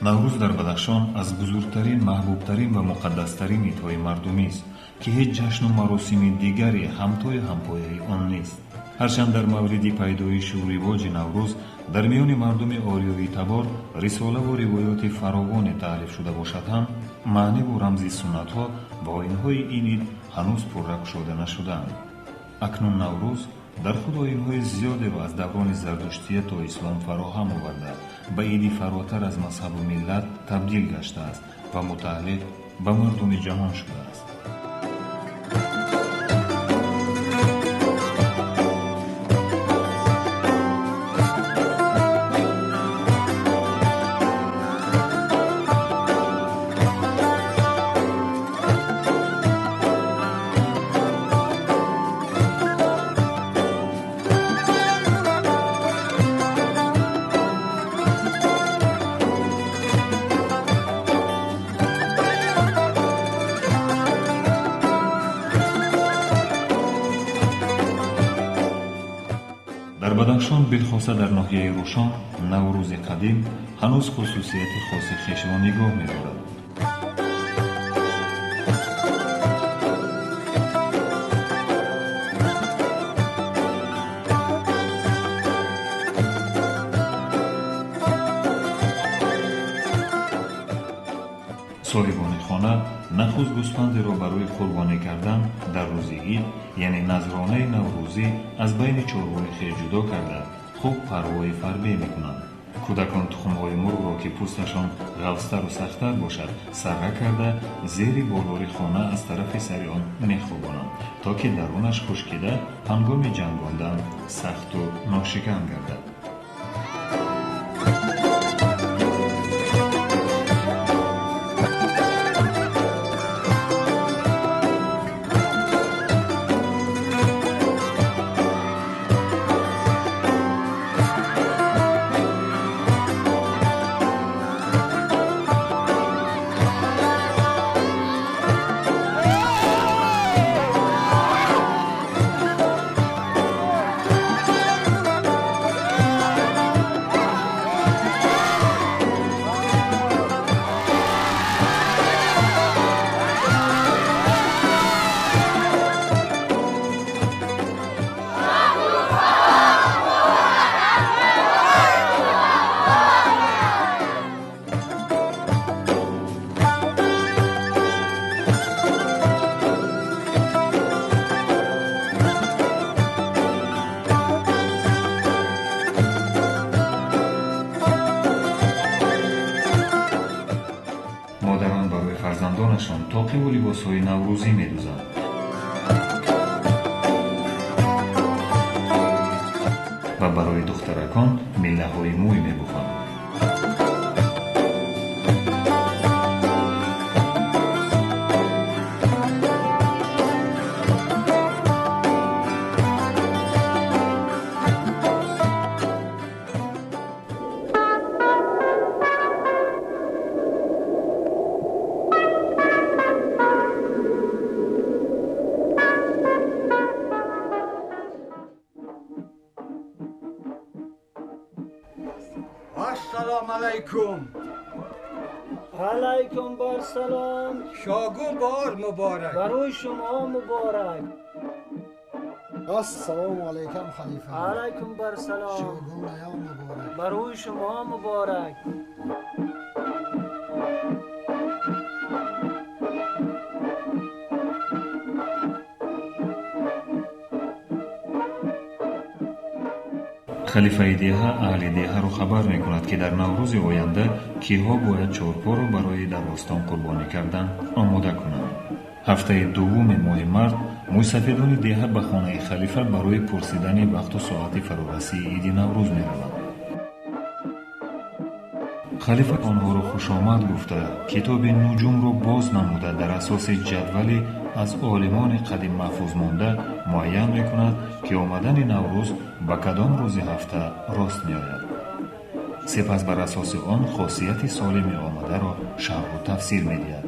наврӯз дар бадахшон аз бузургтарин, маҳбубтарин ва муқаддастарин нитҳои мардумист, ки ҳеҷ ҷашну маросими дигаре ҳамтою ҳампояи он нест. ҳарчанд дар мавриди пайдоишу ривоҷи наврӯз дар миёни мардуми ориёи табор рисолаву ривоёти фаровоне таълиф шуда бошад ҳам, маъниву рамзи суннатҳо ва оинҳои ин ид ҳанӯз пурра кушода нашудаанд. акнун наврӯз дар худ оинҳои зиёдеро аз даврони зардуштия то ислом фароҳам оварда ба иди фаротар аз мазҳабу миллат табдил гаштааст ва мутааллиқ ба мардуми ҷаҳон шудааст. дар бадахшон билхоса дар ноҳияи рӯшон наврӯзи қадим ҳанӯз хусусияти хоси хешро нигоҳ медорад. соҳибони хона нахуз гӯспандеро барои қурбонӣ кардан дар рӯзи ид, яъне назронаи наврӯзӣ, аз байни чорвои хеш ҷудо карда хуб парвои фарбе мекунанд. кӯдакон тухмҳои мурғро, ки пӯсташон ғафстару сахттар бошад, сарра карда зери болори хона аз тарафи сари он мехӯбонанд, то ки дарунаш хушкида ҳангоми ҷангондан сахту ношикан гардад. фарзандонашон тоқиву либосҳои наврӯзӣ медӯзанд. ва барои духтаракон миллаҳои мӯй мебуфанд. السلام علیکم. علیکم بر سلام. شاگو بار مبارک. برای شما مبارک. السلام علیکم خلیفه. علیکم بر سلام. شاگو نیا مبارک. بر روی شما مبارک. خلیفه دیها اهل دیها رو خبر میکند که در نوروز آینده کیها باید چهارپا رو برای در آستان قربانی کردن آماده کنند. هفته دوم ماه مارس موسفیدان دیها به خانه خلیفه برای پرسیدن وقت و ساعت فرارسی عید نوروز میروند. خلیفه آنها را خوش آمد گفته کتاب نجوم را باز نموده در اساس جدولی از عالمان قدیم محفوظ مانده معین میکند که آمدن نوروز به کدام روز هفته راست میآید. سپس بر اساس آن خاصیت سالم آمده را شرح و تفسیر میدهد.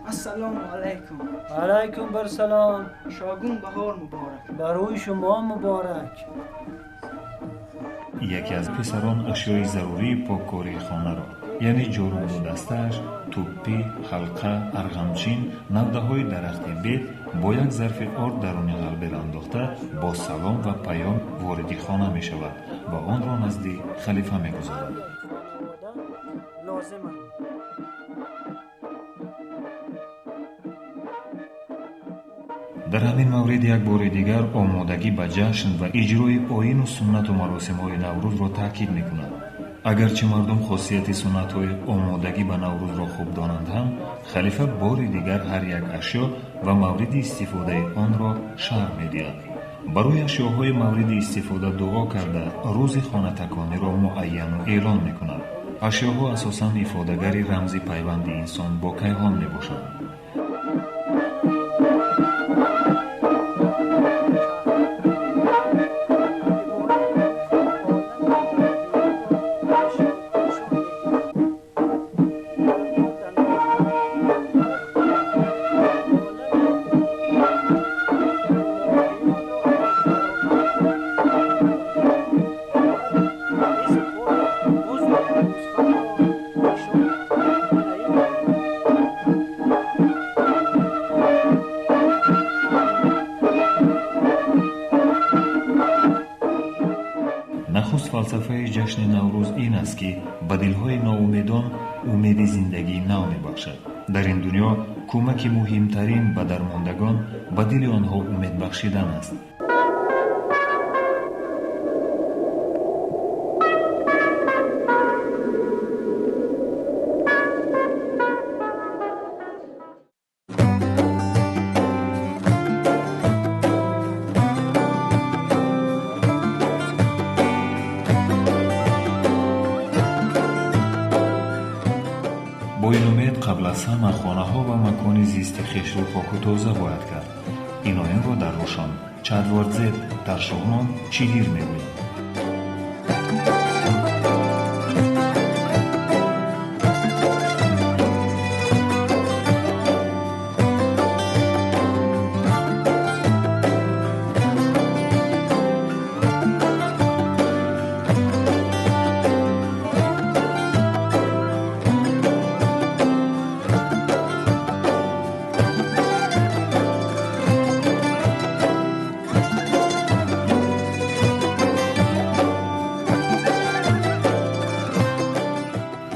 السلام علیکم. علیکم بر سلام. شاگون بهار مبارک. بر روی شما مبارک. یکی از پسران اشیای ضروری پاککاری خانه را یعنی جارو و دستش، توپی، حلقه، ارغمچین، نوده های درخت بید با یک ظرف آرد درون قلبه انداخته با سلام و پیام وارد خانه می شود و آن را نزد خلیفه می گذارد. لازم است. در همین مورد یک بار دیگر آمادگی به جشن و اجرای آیین و سنت و مراسم های نوروز را تاکید می کند. اگرچه مردم خاصیت سنت های آمادگی به نوروز را خوب دانند هم خلیفه بار دیگر هر یک اشیا و مورد استفاده آن را شرح می دهد. برای اشیاهای مورد استفاده دعا کرده روز خانه تکانی را معین و اعلان می کند. اشیاها اساساً افاده‌گری رمزی پیوند انسان با کیهان می باشد. نخست فلسفه جشن نوروز این است که به دلهای ناامیدان امید زندگی نو میبخشد. در این دنیا کمک مهمترین به درماندگان به دل آنها امید بخشیدن است. با این امید قبل از همه خانه ها و مکان زیست خویش را پاک و تازه باید کرد. این آیین را در روشن چادوارد زد در شاهنامه چیدیر میگوید.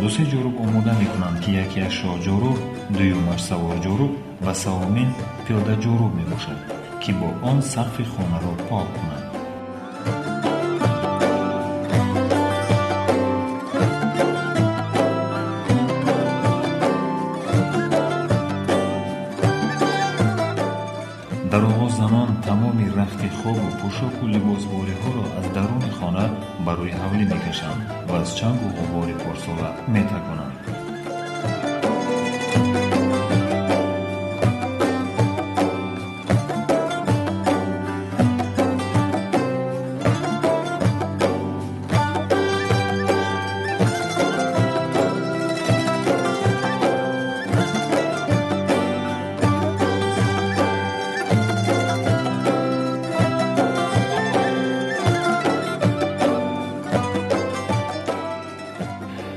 دو سه جورب آماده میکنند که یکیش شاه جورب، دویمش سوار جورب و سومین پیاده جورب می باشد که با آن سقف خانه را پاک کنند. در آغاز زنان تمام رخت خواب و پوشاک و لباسواری ها را از درون خانه برای حوله میکشند و از چنگ و غبار پارساله میتکانند.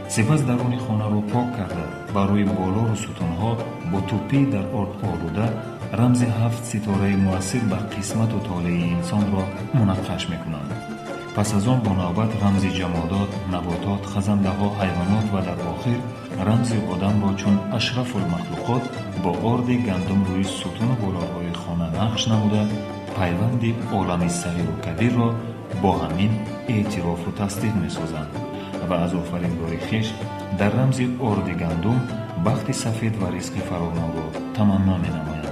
سپس درون خانه را پاک کرده دیوارا و ستونها با توپی در آرد آلوده رمز 7 ستاره مؤثر بر قسمت و طالع انسان را منقش میکنند. پس از آن با نوبت رمز جمادات، نباتات، خزنده ها، حیوانات و در آخر رمز آدم را چون اشرف المخلوقات با آرد گندم روی ستون بالاهای خانه نقش نموده پیوند عالم صغیر و کبیر را با همین اعتراف و تصدیق می سازند و از آفریدگاری خویش در رمز آرد گندم بخت سفید و رزق فراوان را تمنا می نمایند.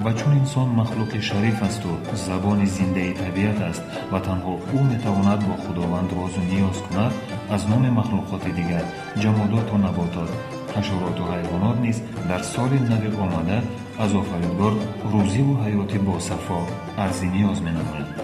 و چون انسان مخلوق شریف است و زبان زنده طبیعت است و تنها او می تواند با خداوند راز و نیاز کند، از نام مخلوقات دیگر جمادات و نباتات، حشرات و حیوانات نیز در سال نو آمده از آفریدگار روزی و حیات با صفا عرض نیاز می نمایند.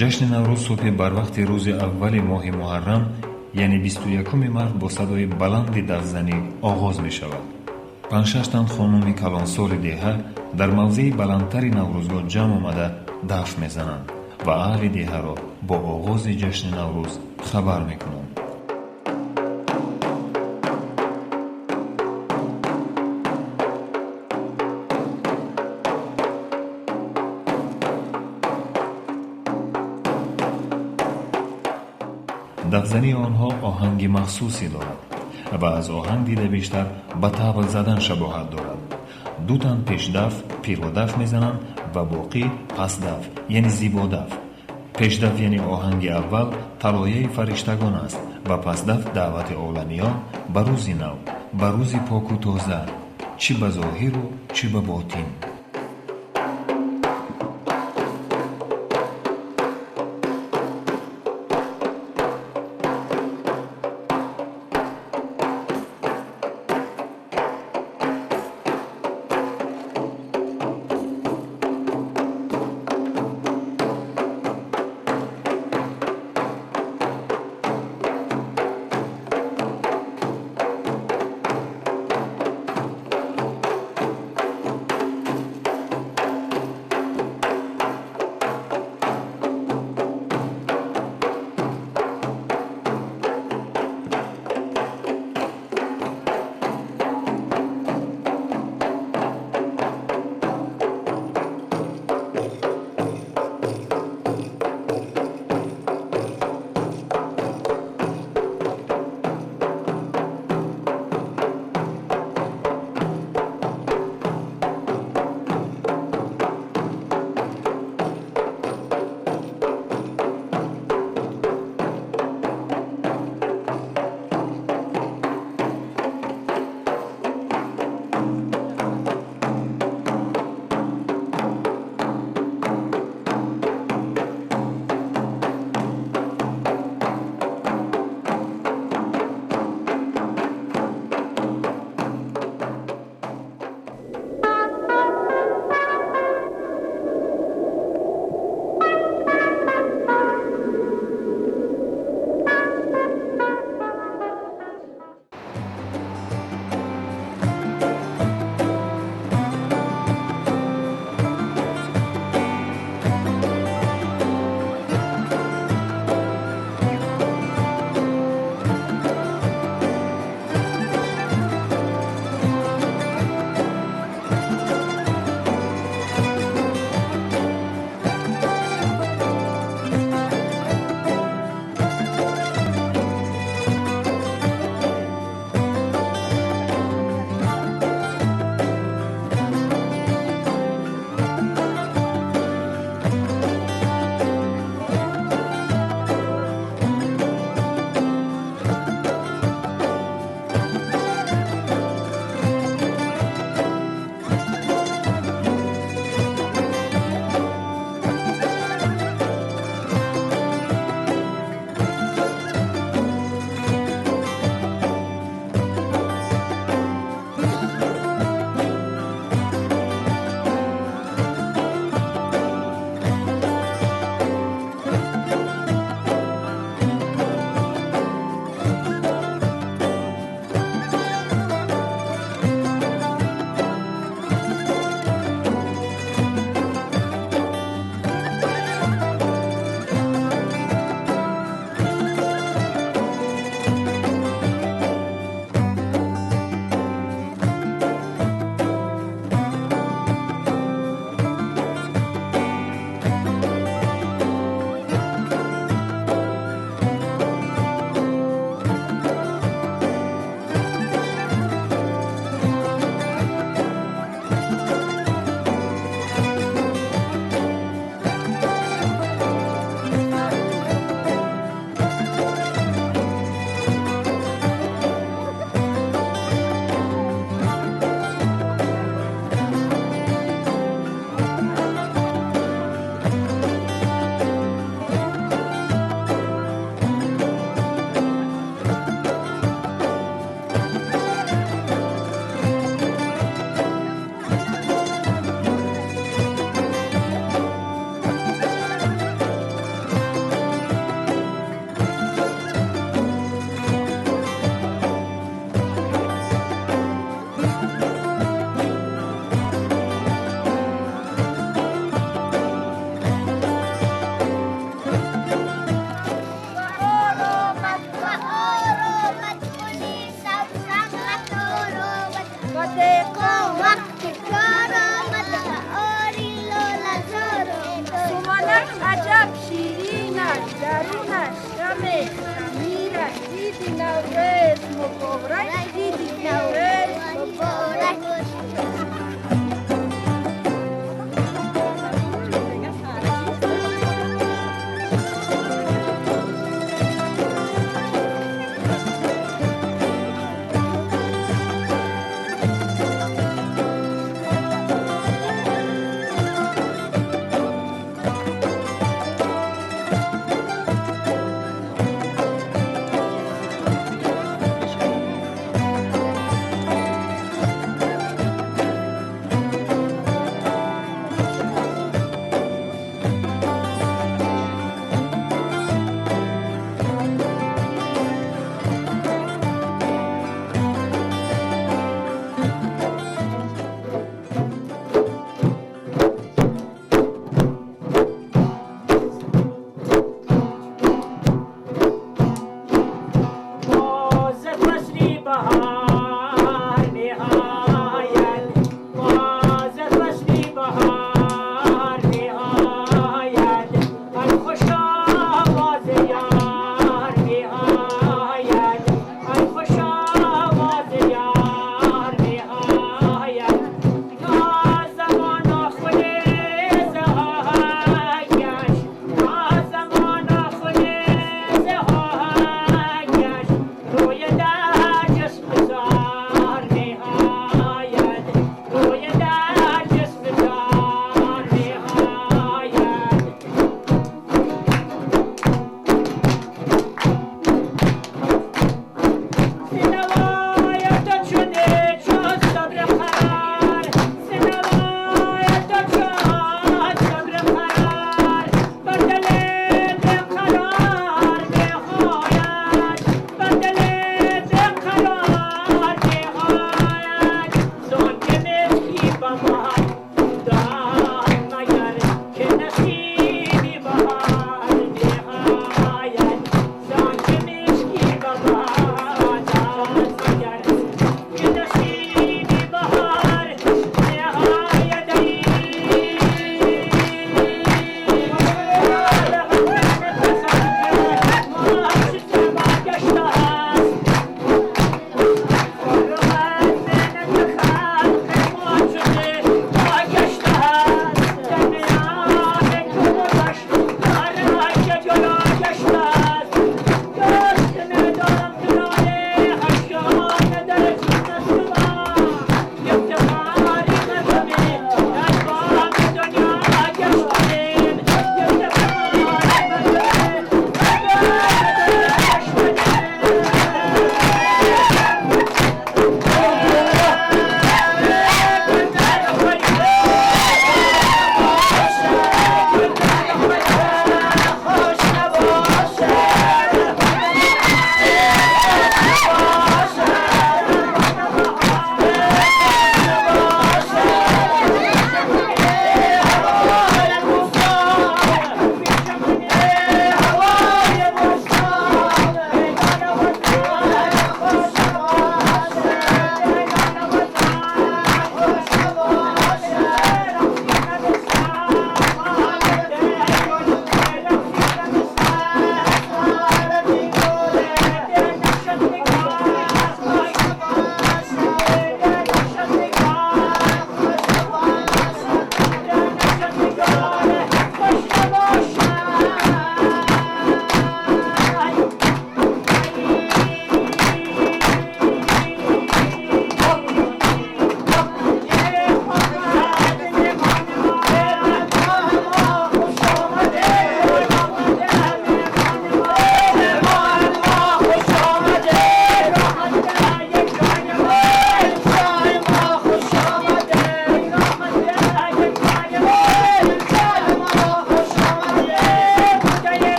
ҷашни наврӯз субҳи барвақти рӯзи аввали моҳи муҳаррам яъне 21 март бо садои баланди дафзанӣ оғоз мешавад. 5-6 тан хонуми калонсоли деҳа дар мавзеи баландтари наврӯзгоҳ ҷамъ омада даф мезананд ва аҳли деҳаро бо оғози ҷашни наврӯз хабар мекунанд. дафзании онҳо оҳанги махсусе дорад ва аз оҳанг дида бештар ба табл задан шабоҳат дорад. 2 тан пешдаф пиродаф мезананд ва боқӣ пасдаф яъне зибодаф. пешдаф яъне оҳанги аввал талояи фариштагон аст ва пасдаф даъвати оламиён ба рӯзи нав, ба рӯзи поку тоза, чӣ ба зоҳиру чӣ ба ботин.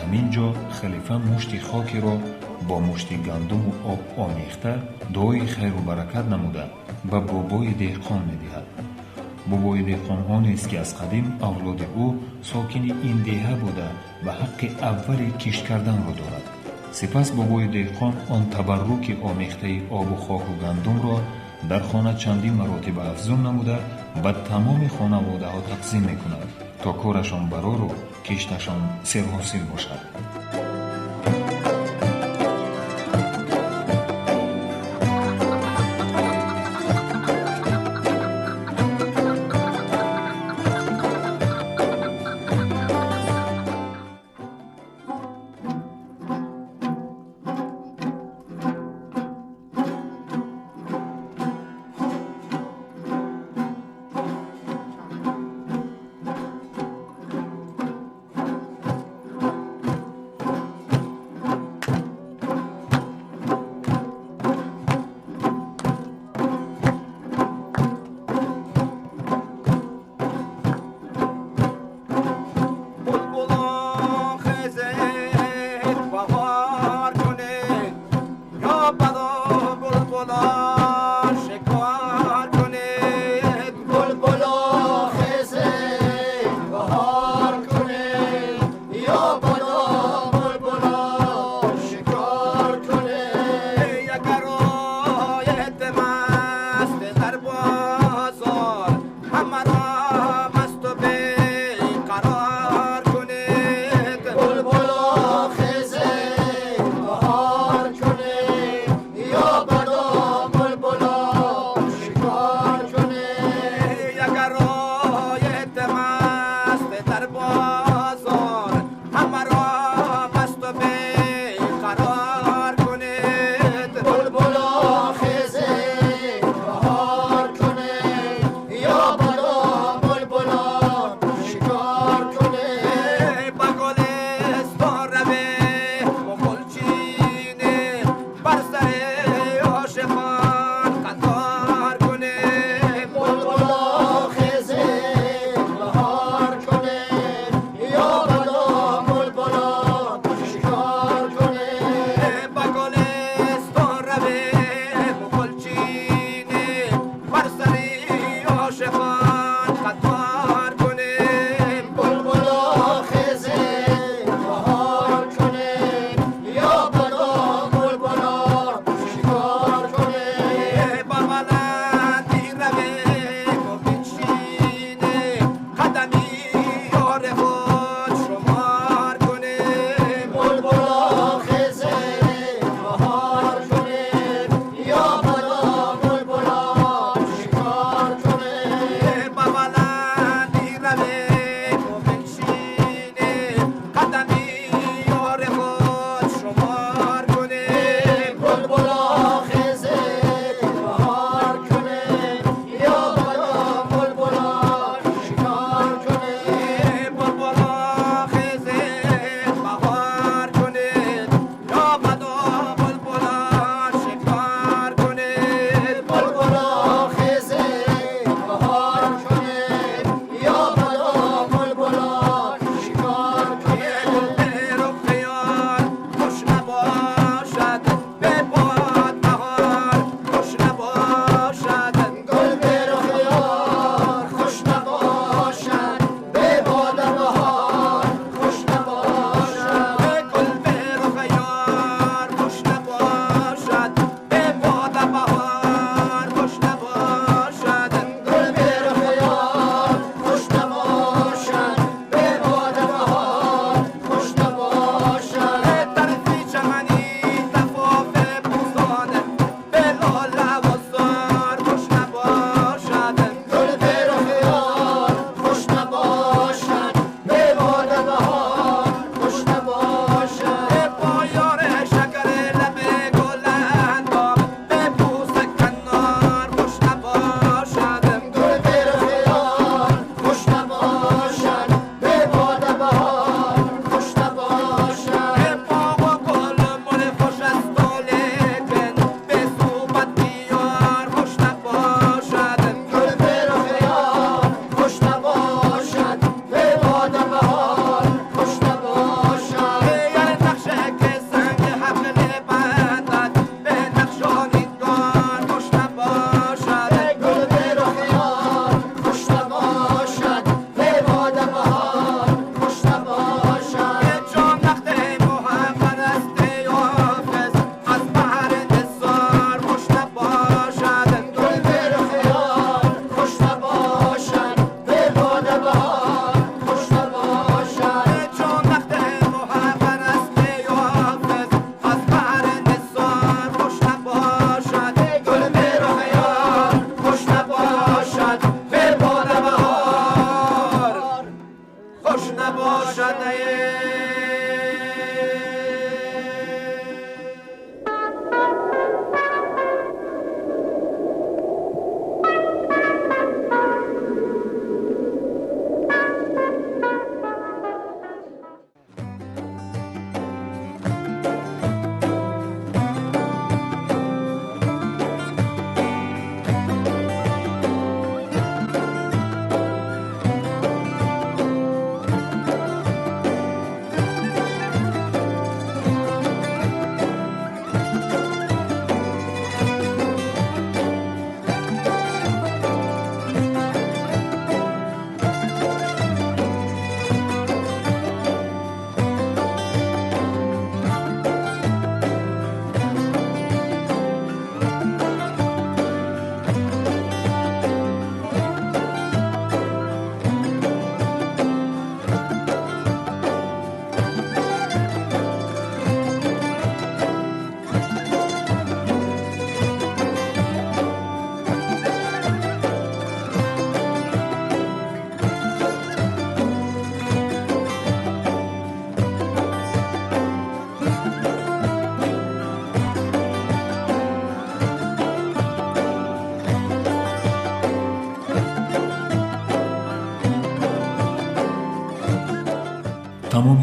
همین جا خلیفه مشتی خاکی را با مشتی گندم و آب آمیخته دعای خیر و برکت نموده به بابای دهقان می‌دهد. بابای دهقان آنی است که از قدیم اولاد او ساکن این دهه بوده و حق اول کشت کردن را دارد. سپس بابای دهقان آن تبرک آمیخته آب و خاک و گندم را در خانه چندین مراتب افزون نموده به تمام خانواده ها تقسیم می‌کند تا کارشان برار و کشتشان سرحاصل باشد.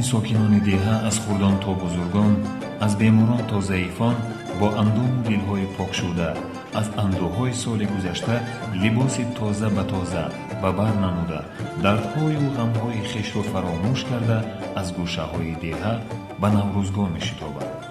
ساکنان دیها از خردان تا بزرگان، از بیماران تا ضعیفان با اندام و دلهای پاک شده از اندوهای سال گذشته لباس تازه به تازه به بر نموده دردهای و غمهای خویش را فراموش کرده از گوشه های دیها به نوروزگاه می شتابد.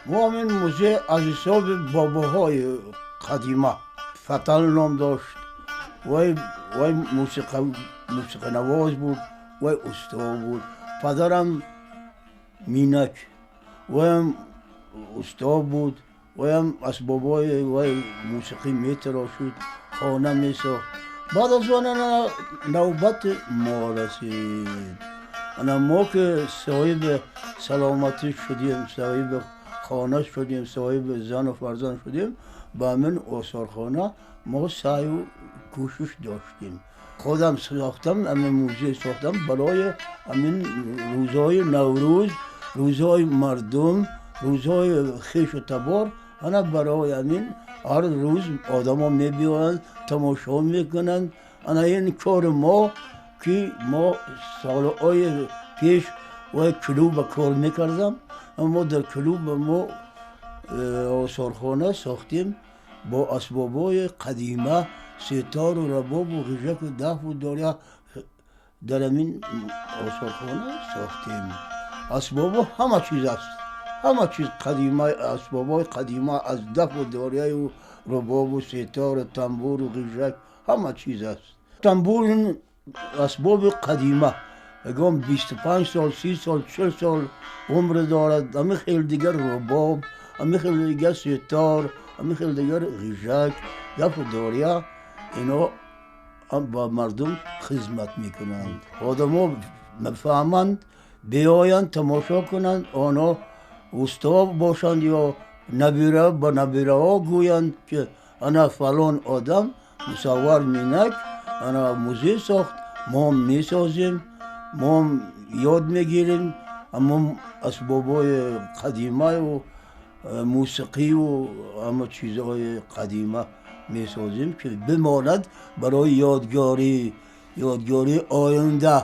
ما این موزه از حساب باباهای قدیمه فتل نام داشت وی موسیقی نواز بود وی استاد بود. پدرم مینک وی استاد بود وی هم اسبابای وی موسیقی میتراشید خانه میساخت. بعد از آن نوبت ما رسید. ما که صاحب سلامتی شدیم، صاحب خانه شدیم، صاحب زن و فرزند شدیم، با همین آثارخانه ما سعی و کوشش داشتیم. خودم ساختم، همین موزه ساختم برای همین روزهای نوروز، روزهای مردم، روزهای خیش و تبار. انا برای همین هر روز آدم ها میبیاند تماشا میکنند. انا این کار ما که ما سالهای پیش و کلوب کار میکردم. اما در کلوب ما آثارخانه ساختیم با اسبابای قدیمه، ستار و رباب و غژک و دف و داریا. در همین آثارخانه ساختیم. اسباب همه چیز است، همه چیز قدیمه، اسبابای قدیمه از دف و داریا و رباب و ستار و تنبور و غژک همه چیز است. تنبور این اسباب قدیمه اگم 25 سال، 30 سال، 40 سال عمر دارد. همه خیلی دیگر رباب، همه خیلی دیگر ستار، همه خیلی دیگر غژک، دف و داریا، اینا با مردم خدمت میکنند. آدما بفهمند، بیایند تماشا کنند، آنها استاد باشند یا نبیره با نبیره ها گویند که انا فلان آدم مصور مینک انا موزه ساخت، ما میسازیم، ما یاد میگیریم. اما اسبابای قدیمه و موسیقی و همه چیزهای قدیمه میسازیم که بماند برای یادگاری آینده،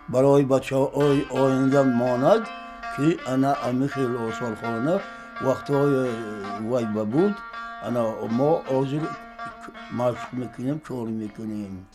برای بچه های آینده ماند که انا امی خیلی آثارخانه وقتهای وی بود. انا ما حاضر مشق میکنیم، کار میکنیم.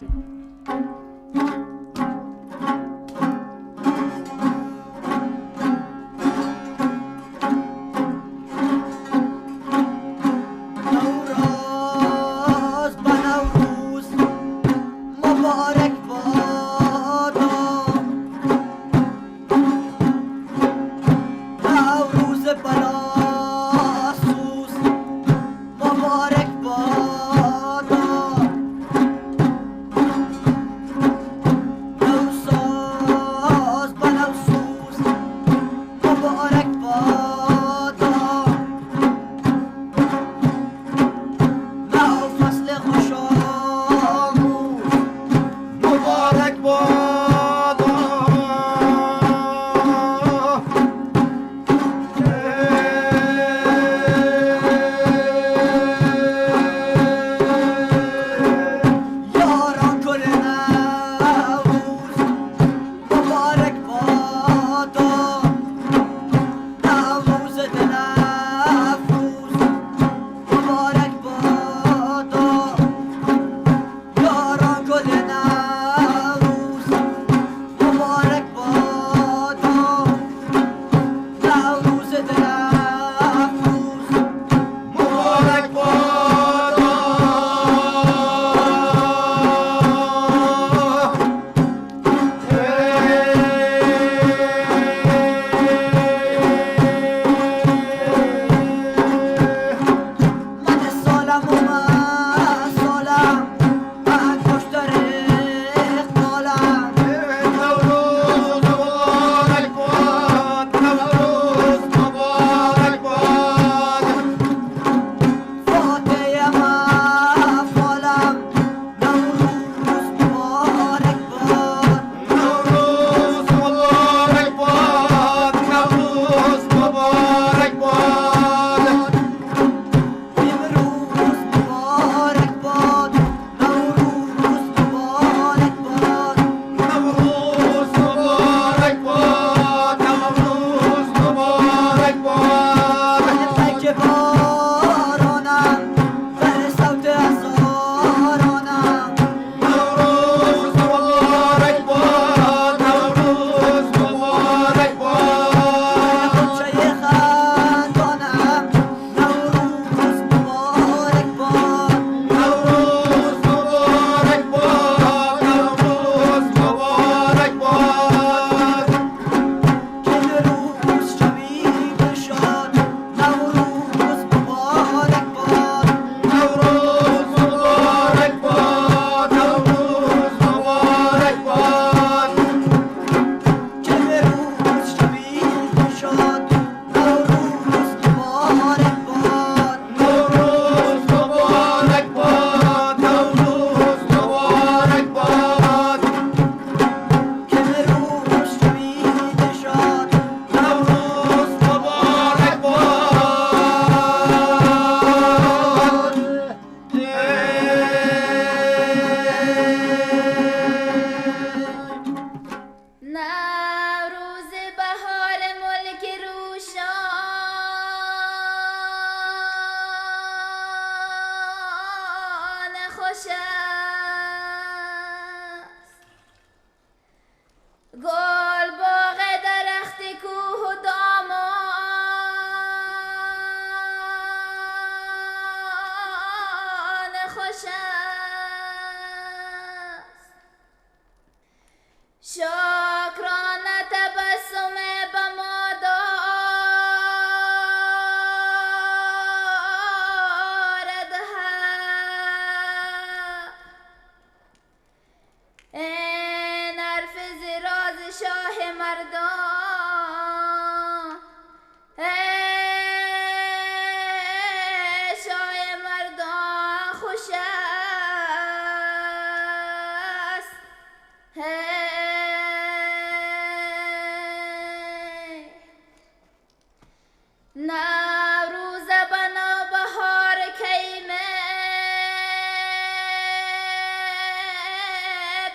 نوروز بنا بهار کیمه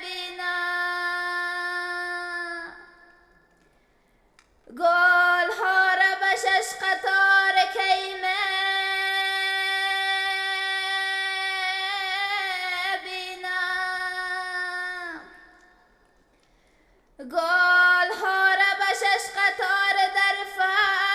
بینا گل ها را به شش قطار کیمه بینا گل ها را به شش قطار در فصل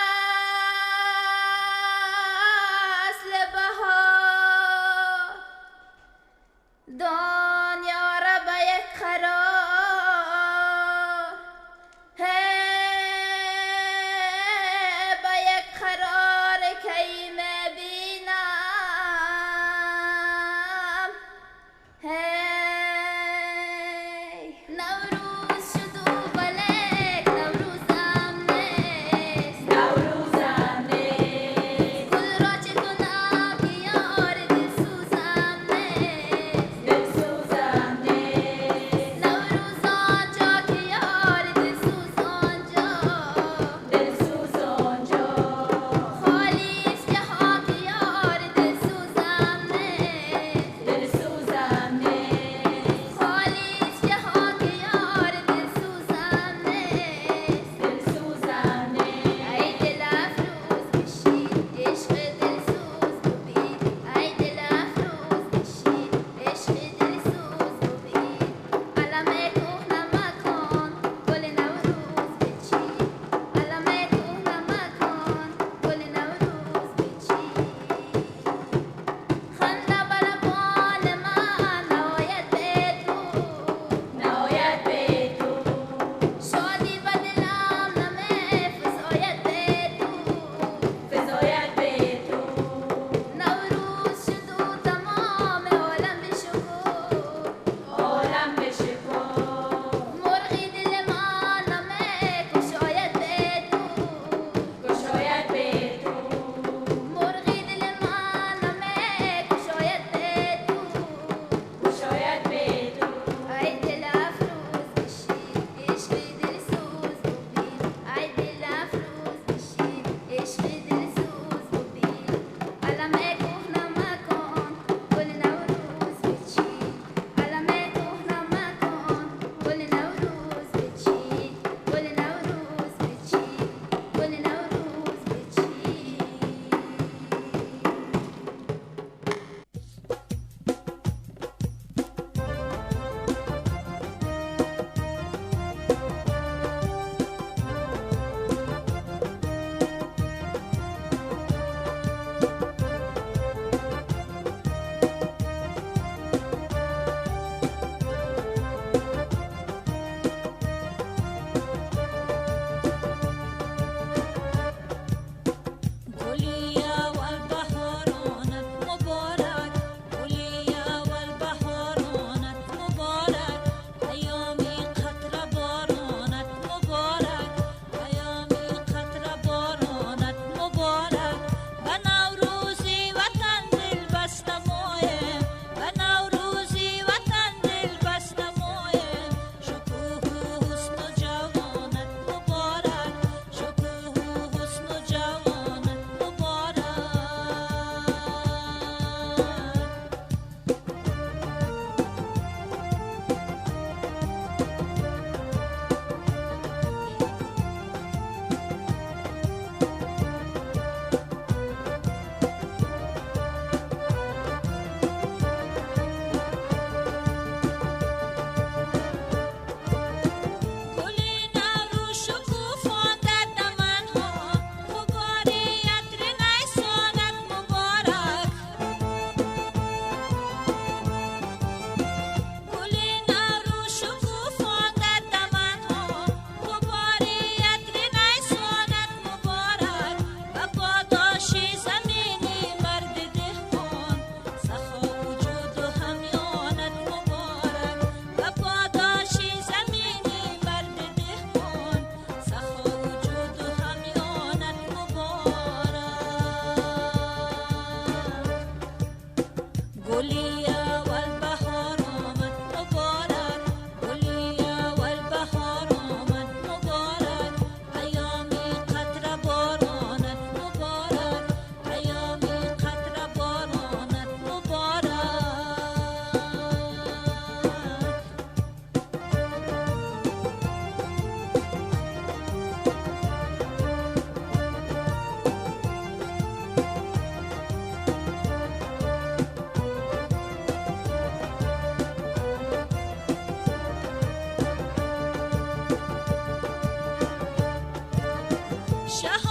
شهر